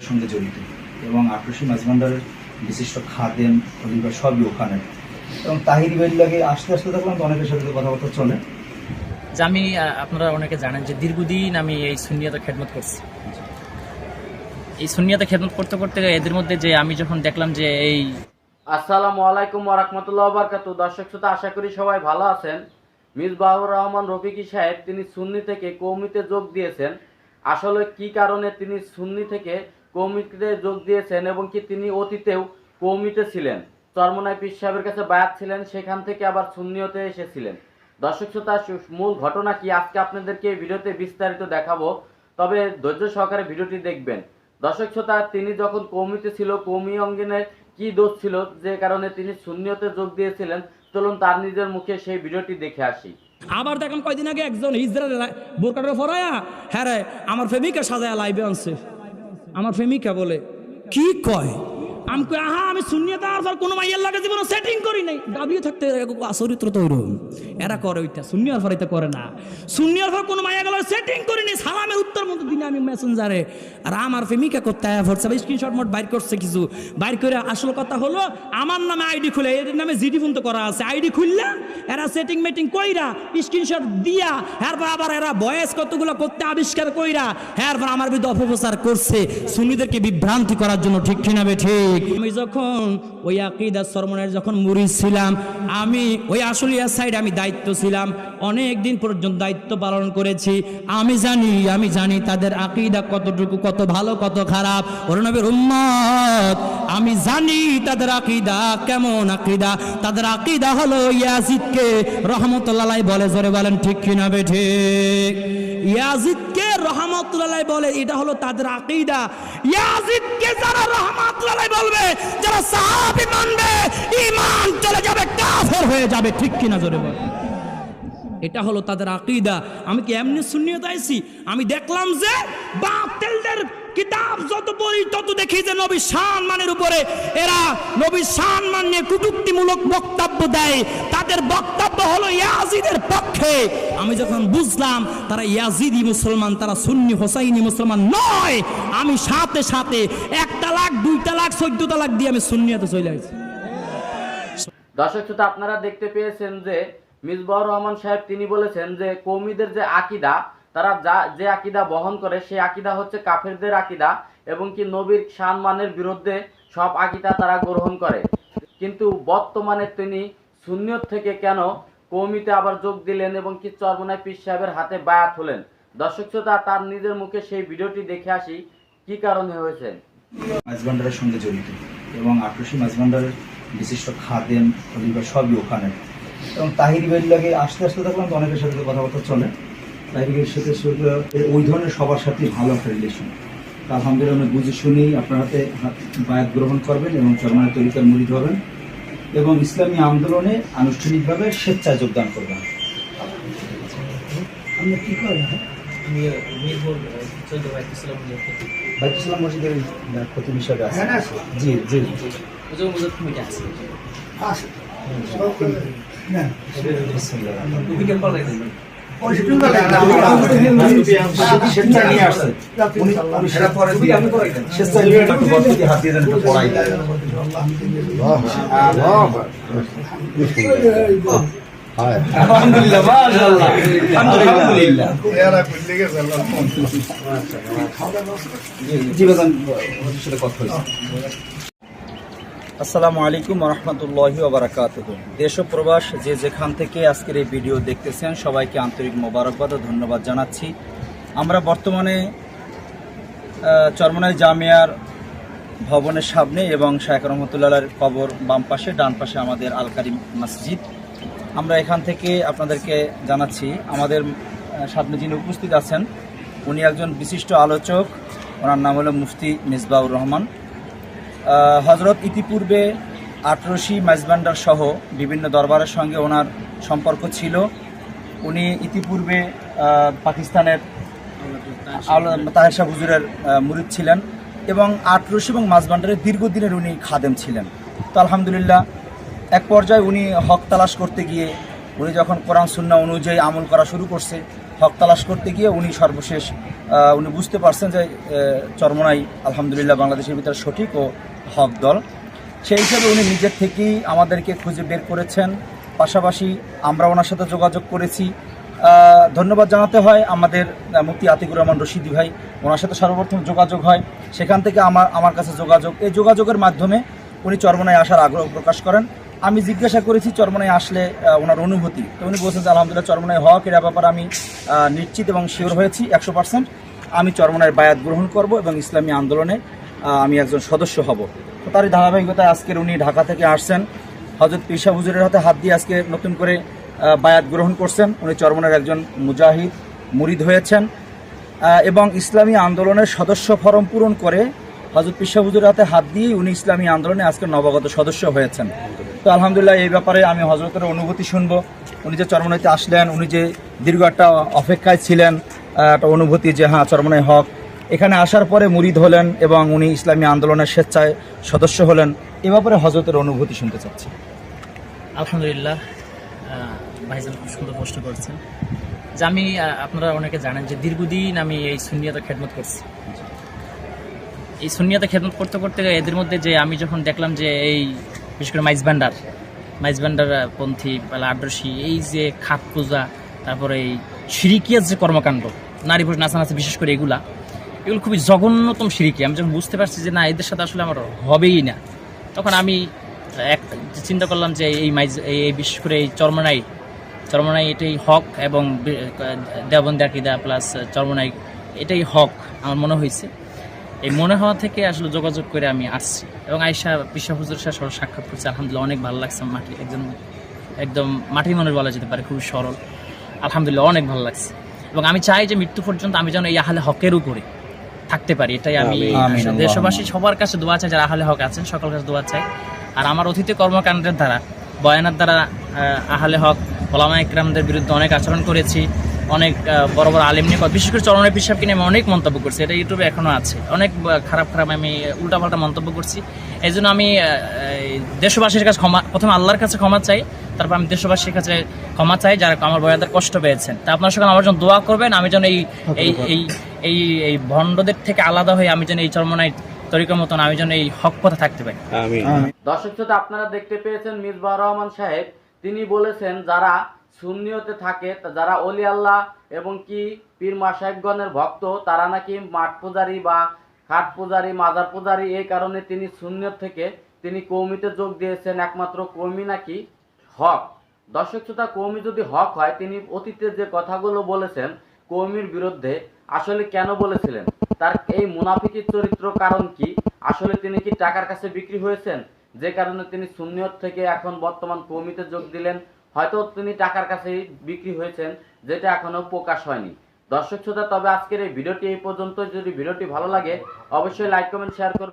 সঙ্গে জড়িত এবং আটরশি মাঝভান্ডারের বিশিষ্ট খাদেম খলিফা সবই ওখানে এবং তাহিরি বাড়ির লাগে আস্তে আস্তে দেখলাম তো অনেকের সাথে কথাবার্তা চলে। যে আমি আপনারা অনেকে জানেন যে দীর্ঘদিন আমি এই সুন্নিয়াতে খেদমত করছি। এই সুন্নিয়াতে খেদমত করতে করতে এদের মধ্যে যে আমি যখন দেখলাম যে এই আসসালামু আলাইকুম ওয়া রাহমাতুল্লাহি ওয়া বারাকাতুহু। দর্শক শ্রোতা, আশা করি সবাই ভালো আছেন। মিসবাহুর রহমান রফিকি সাহেব তিনি সুন্নি থেকে কওমিতে যোগ দিয়েছেন। আসলে কি কারণে তিনি সুন্নি থেকে কওমিতে যোগ দিয়েছেন এবং কি তিনি অতীতেও কওমিতে ছিলেন, চরমনাই পীর সাহেবের কাছে বায়াত ছিলেন, সেখান থেকে আবার সুন্নিয়তে এসেছিলেন। দর্শক শ্রোতা, মূল ঘটনা কি আজকে আপনাদেরকে এই ভিডিওতে বিস্তারিত দেখাবো, তবে ধৈর্য সহকারে ভিডিওটি দেখবেন। দর্শক শ্রোতা, তিনি যখন কওমিতে ছিল, কওমি অঙ্গনে কি দোষ ছিল যে কারণে তিনি সুন্নিয়তে যোগ দিয়েছিলেন, চলুন তার নিজের মুখে সেই ভিডিওটি দেখে আসি। আবার দেখলাম কয়দিন আগে একজন ইসরায়েল বোরকাটা ফরায়া হ্যাঁ রে আমার প্রেমিকা সাজায়া লাইভে আনছে। আমার প্রেমিকা বলে কি কয় আমি কই আহা আমি সুন্নিয়তে আর কোনো মাইয়ার লাগে জীবনে সেটিং করি নাই। গাবিয়ে থাকতে চরিত্র তো ওইরকম এরা করে, ওইটা সুন্নিয়ার ফর এটা করে না। সুন্নিয়ার ফর কোনো মাইয়া গেল সেটিং করিনি, সালামের উত্তর মতো দিনে আমি মেসেঞ্জারে আর আমার প্রেমিকা করতে ফোরছে স্ক্রিনশট মোট বাইর করছে, কিছু বাইর করে আসল কথা হলো আমার নামে আইডি খুলে এর নামে জিডি ফোন তো করা আছে, আইডি খুললা এরা সেটিং মেটিং কইরা স্ক্রিনশট দিয়া এরপর আবার এরা ভয়েস কতগুলো করতে আবিষ্কার কইরা এরপর আমার বিরুদ্ধে অপপ্রচার করছে সুন্নিদেরকে বিভ্রান্তি করার জন্য। ঠিক কিনা বে ঠিক? আমি যখন ওই আকীদা সরমনের যখন মুরিদ ছিলাম, আমি ওই আশুলিয়া সাইডে আমি দায়িত্ব ছিলাম, অনেক দিন পর্যন্ত দায়িত্ব পালন করেছি। আমি জানি তাদের আকীদা কতটুকু, কত ভালো কত খারাপ। ওর নবীর উম্মত আমি জানি তাদের আকীদা কেমন আকীদা। তাদের আকীদা হলো ইয়াজিদকে রহমতুল্লাহ বলে, জোরে বলেন ঠিক কিনা বে ঠিক? ইয়াজিদকে রহমতুল্লাহ বলে, এটা হলো তাদের আকীদা। ইয়াজিদকে যারা রহমতুল্লাহ বলবে, যারা সাহাবী মানবে, ঈমান চলে যাবে, কাফের হয়ে যাবে। ঠিক কিনা জোরে বলেন? এটা হলো তাদের আকীদা। আমি কি এমনি সুন্নিয়তে আইছি? আমি দেখলাম যে বাতিলদের কিতাব যত পড়ি তত দেখি যে নবী সম্মানের উপরে এরা নবী সম্মান নিয়ে কটূক্তিমূলক বক্তব্য দেয়। তাদের বক্তব্য হলো ইয়াজিদের পক্ষে। আমি যখন বুঝলাম তারা ইয়াজিদি মুসলমান, তারা সুন্নি হোসাইনি মুসলমান নয়, আমি সাথে সাথে 1 তালাক 2 তালাক 14 তালাক দিয়ে আমি সুন্নিয়তে চলে আসি। দর্শক শ্রোতা, আপনারা দেখতে পেয়েছেন যে মিসবাহুর রহমান সাহেব তিনি বলেছেন যে কওমিদের যে আকীদা, তারা যে আকীদা বহন করে সেই আকীদা হচ্ছে কাফেরদের আকীদা এবং কি নবীর সম্মানের বিরুদ্ধে সব আকীদা তারা গ্রহণ করে। কিন্তু বর্তমানে তিনি সুন্নিয়ত থেকে কেন কওমিতে আবার যোগ দিলেন এবং কি চরমনাই পীর সাহেবের হাতে বায়াত হলেন? দর্শক শ্রোতা, তার নিজের মুখে সেই ভিডিওটি দেখে আসি কি কারণে হয়েছে। মাঝভান্ডারের সঙ্গে জড়িত এবং আটরশি মাঝভান্ডারের বিশিষ্ট খাদেম খলিফা সবই ওখানে এবং তাহিরি বাড়ির লাগে আস্তে আস্তে দেখলাম তো অনেকের সাথে কথাবার্তা চলে। তাহিরির সাথে ওই ধরনের সবার সাথে ভালো একটা রিলেশন। আলহামদুলিল্লাহ আমি বুঝে শুনেই আপনার হাতে বায়াত গ্রহণ করবেন এবং চরমনাই তরিকার মুরিদ হবেন এবং ইসলামী আন্দোলনে আনুষ্ঠানিকভাবে স্বেচ্ছায় যোগদান করবেন। আপনি কি করেন? আমি মিরপুর 14 বাইতুল মসজিদের ক্ষতি বিষয় আছে। জি জি মজুদ কমিটি আছে। আলহামদুলিল্লাহ, মাশাআল্লাহ, আলহামদুলিল্লাহ। আসসালামু আলাইকুম ওয়া রাহমাতুল্লাহি ওয়া বারাকাতুহু। দেশ ও প্রবাস যে যেখান থেকে আজকের এই ভিডিও দেখতেছেন সবাইকে আন্তরিক মোবারকবাদ ও ধন্যবাদ জানাচ্ছি। আমরা বর্তমানে চরমনাই জামিয়ার ভবনের সামনে এবং শায়খ রহমতুল্লাহর কবর বাম পাশে, ডান পাশে আমাদের আল কারিম মসজিদ। আমরা এখান থেকে আপনাদেরকে জানাচ্ছি আমাদের সামনে যিনি উপস্থিত আছেন উনি একজন বিশিষ্ট আলোচক, ওনার নাম হলো মুফতি মিসবাহুর রহমান। হযরত ইতিপূর্বে আটরশি মাঝভান্ডার সহ বিভিন্ন দরবারের সঙ্গে ওনার সম্পর্ক ছিল। উনি ইতিপূর্বে পাকিস্তানের তাহের শাহ হুজুরের মুরিদ ছিলেন এবং আটরশি এবং মাঝভান্ডারের দীর্ঘদিনের উনি খাদেম ছিলেন। তো আলহামদুলিল্লাহ এক পর্যায়ে উনি হক তালাশ করতে গিয়ে উনি যখন কোরআন সুন্নাহ অনুযায়ী আমল করা শুরু করছে হক তালাশ করতে গিয়ে উনি সর্বশেষ উনি বুঝতে পারছেন যে চরমোনাই আলহামদুলিল্লাহ বাংলাদেশের ভিতরে সঠিক ও হক দল। সেই হিসাবে উনি নিজের থেকেই আমাদেরকে খুঁজে বের করেছেন, পাশাপাশি আমরা ওনার সাথে যোগাযোগ করেছি। ধন্যবাদ জানাতে হয় আমাদের মুফতি আতিকুর রহমান রশিদি ভাই, ওনার সাথে সর্বপ্রথম যোগাযোগ হয়, সেখান থেকে আমার কাছে এই যোগাযোগের মাধ্যমে উনি চরমোনাই আসার আগ্রহ প্রকাশ করেন। আমি জিজ্ঞাসা করেছি চরমোনাই আসলে ওনার অনুভূতি, তো উনি বলছেন যে আলহামদুলিল্লাহ চরমোনাই হক এর ব্যাপারে আমি নিশ্চিত এবং শিওর হয়েছি 100%। আমি চরমোনাইয়ের বায়াত গ্রহণ করব এবং ইসলামী আন্দোলনে আমি একজন সদস্য হব। তো তারই ধারাবাহিকতায় আজকের উনি ঢাকা থেকে আসছেন, হযরত পীর সাহেব হুজুরের হাতে হাত দিয়ে আজকে নতুন করে বায়াত গ্রহণ করছেন। উনি চরমোনাইয়ের একজন মুজাহিদ মুরিদ হয়েছেন এবং ইসলামী আন্দোলনের সদস্য ফরম পূরণ করে হযরত পীর সাহেব হুজুরের হাতে হাত দিয়ে উনি ইসলামী আন্দোলনে আজকে নবাগত সদস্য হয়েছেন। তো আলহামদুলিল্লাহ এই ব্যাপারে আমি হযরতের অনুভূতি শুনবো। উনি যে চরমোনাইতে আসলেন, উনি যে দীর্ঘ একটা অপেক্ষায় ছিলেন, একটা অনুভূতি যে হ্যাঁ চরমোনাই হক, এখানে আসার পরে মুরিদ হলেন এবং উনি ইসলামী আন্দোলনের স্বেচ্ছায় সদস্য হলেন, এ ব্যাপারে হযরতের অনুভূতি শুনতে চাচ্ছি। আলহামদুলিল্লাহ, ভাইজান খুব সুন্দর প্রশ্ন করেছেন। যে আমি আপনারা অনেকে জানেন যে দীর্ঘদিন আমি এই সুন্নিয়তের খেদমত করছি। এই সুন্নিয়তের খেদমত করতে করতে এদের মধ্যে যে আমি যখন দেখলাম যে এই বিশেষ করে মাইজভান্ডার পন্থী বা আদর্শী, এই যে খাট পূজা, তারপরে এই শিরিকিয়ার যে কর্মকাণ্ড, নারী পুরুষ নাচানাচি, বিশেষ করে এগুলো খুবই জঘন্যতম শিরিকি। আমি যখন বুঝতে পারছি যে না, এদের সাথে আসলে আমার হবেই না, তখন আমি চিন্তা করলাম যে এই বিশেষ করে এই চরমোনাই এটাই হক এবং দেওবন্দি আকীদা প্লাস চরমোনাই এটাই হক আমার মনে হয়েছে। এই মনে হওয়া থেকে আসলে যোগাযোগ করে আমি আসছি এবং আয়েশা পিসা হুজুরের সাথে সাক্ষাৎ করছি। আলহামদুলিল্লাহ অনেক ভালো লাগছে। একদম মাটির মানুষ বলা যেতে পারে, খুবই সরল। আলহামদুলিল্লাহ অনেক ভালো লাগছে এবং আমি চাই যে মৃত্যু পর্যন্ত আমি যেন এই আহলে হকের উপরে থাকতে পারি। এটাই আমি দেশবাসী সবার কাছে দোয়া চাই, যারা আহলে হক আছেন সকল কাছে দোয়া চাই। আর আমার অতীতে কর্মকাণ্ডের দ্বারা, বয়ানের দ্বারা আহলে হক ওলামা ইকরামদের বিরুদ্ধে অনেক আচরণ করেছি, অনেক বড় বড় আলেম নিয়ে, বিশেষ করে চরমোনাই পীর সাহেবকে নিয়ে আমি অনেক মন্তব্য করছি। এটা ইউটিউবে এখনও আছে, অনেক খারাপ আমি উল্টাপাল্টা মন্তব্য করছি। এই জন্য আমি দেশবাসীর কাছে প্রথমে আল্লাহর কাছে ক্ষমা চাই, তারপর আমি দেশবাসীর কাছে ক্ষমা চাই যারা আমার বয়ানদের কষ্ট পেয়েছেন। তা আপনারা সকলে আমার জন্য দোয়া করবেন, আমি যেন এই ভণ্ডদের থেকে আলাদা হয়ে আমি যেন এই চরমোনাই তরিকার মতন আমি যেন এই হক পথে থাকতে পারি। দর্শক শ্রোতা, আপনারা দেখতে পেয়েছেন মিসবাহুর রহমান সাহেব, তিনি বলেছেন যারা সুন্নিয়তে থাকে, যারা ওলি আল্লাহ এবং কি পীর মাশায়েখগণের ভক্ত, তারা নাকি মাঠ পূজারি বা খাট পূজারি, মাজার পূজারি, এই কারণে তিনি সুন্নিয়ত থেকে তিনি কওমিতে যোগ দিয়েছেন। একমাত্র কওমি নাকি হক। দর্শক শ্রোতা, কওমি যদি হক হয়, তিনি অতীতে যে কথাগুলো বলেছেন কওমির বিরুদ্ধে, আসলে কেন বলেছিলেন? তার এই মুনাফিকির চরিত্র কারণ কি? আসলে তিনি কি টাকার কাছে বিক্রি হয়েছেন, যে কারণে তিনি সুন্নিয়ত থেকে এখন বর্তমান কওমিতে যোগ দিলেন? হয়তো তিনি টাকার কাছেই বিক্রি হয়েছেন, যেটা এখনো প্রকাশ হয়নি। দর্শক শ্রোতা, তবে আজকের এই ভিডিওটি এই পর্যন্ত। যদি ভিডিওটি ভালো লাগে অবশ্যই লাইক কমেন্ট শেয়ার করবেন।